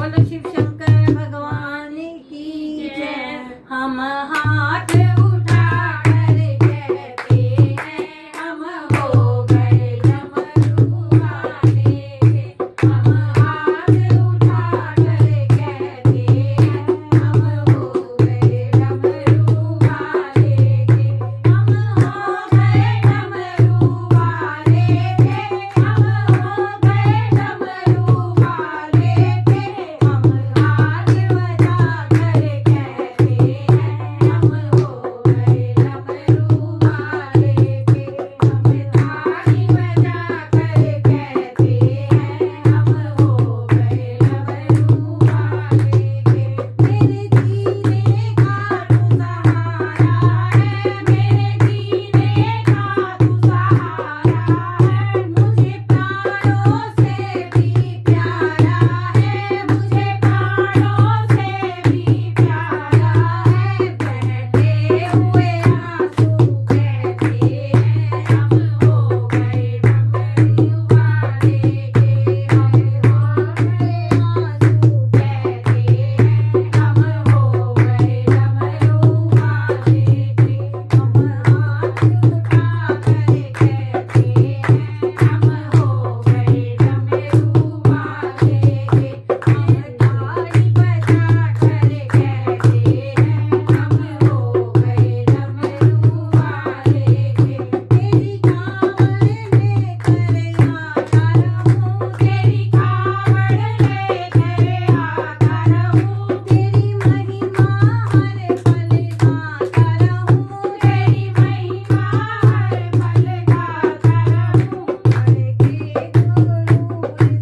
बोलो शिव शंकर भगवान की जय। हम हाथ उठा कर कहते हैं हम हो गए डमरू वाले के। हम हाथ उठा कर कहते हैं हम हो गए डमरू वाले के। हम हो गए डमरू वाले के। हम हो गए डमरू वाले के। हम हाथ बजा कर कहते हैं हम हो गए डमरू वाले के। हम ताली बजा कर कहते हैं हम हो गए डमरू वाले के। मेरे जीने का तू सहारा है। मेरे जीने का तू सहारा है। मुझे प्राणों से भी प्यारा है। मुझे प्राणों से भी प्यारा है। बहते हुए आंसू कहते हैं हम हो गए डमरू वाले के। हम हो गए आंसू कहते हैं हम हो गए डमरू वाले के। हम हाथ उठा कर कहते हैं हम हो गए डमरू वाले के। हम ताली बजा कर कहते हैं हम हो गए डमरू वाले के। तेरी कांवड़ लेकर आता रहूं। तेरी कांवड़ लेकर आता रहूं। तेरी महिमा हर पल गाता रहूं। तेरी महिमा हर पल गाता रहूं। बड़े गुरूर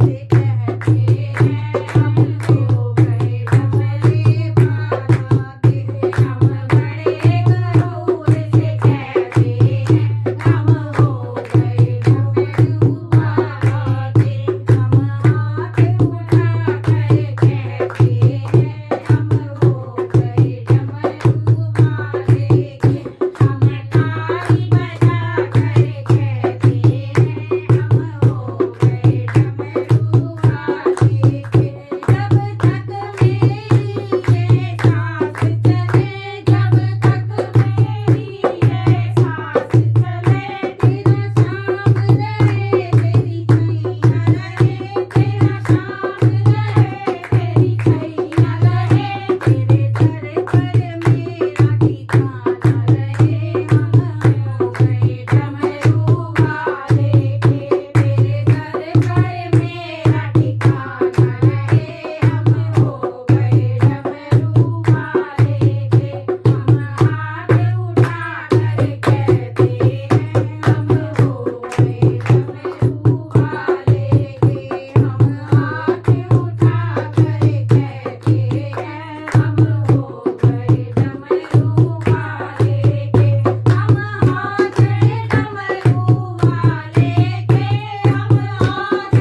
से कहते हैं हम हो गए डमरे वाला के। हम बड़े गुरूर से कहते हैं हम हो गए डमरू वाला के। हम हाथ उठा कर कहते हैं हम हो गए डमरू वाले के। हम ताली बजा कर कहते हैं हम हो गए डमरू वाले के। जब तक मेरी ये सांस चले। जब तक मेरी ये सांस चले। तेरा शाम रहे तेरी छैया रहे। तेरा शाम रहे तेरी छैया रहे। तेरे दर पर मेरा ठिकाना रहे। हम हो गए डमरू वाले के। तेरे दर पर मेरा ठिकाना रहे। हम हो गए डमरू वाले के। हम हाथ उठा कर कहते हैं हम हो गए डमरू वाले के। हम हाथ उठा कर कहते हैं हम हो गए डमरू वाले के। हम हाथ डमरू वाले के। हम हाथ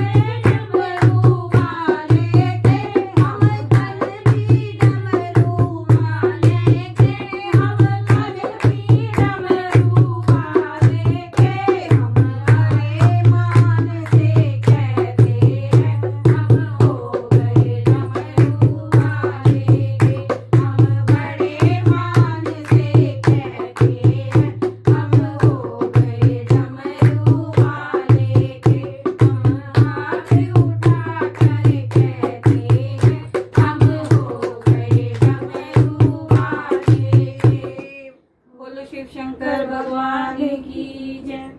डमरू वाले के। हम कल भी डमरू वाले के। हम कल भी डमरू वाले के। हम बड़े मान से कहते हैं हम हो गए डमरू वाले के। हम बड़े मान से कहते हैं हम हो गए डमरू वाले के। हम हाथ उठा कर कहते हैं हम हो गए डमरू वाले के। बोलो शिव शंकर भगवान की जय।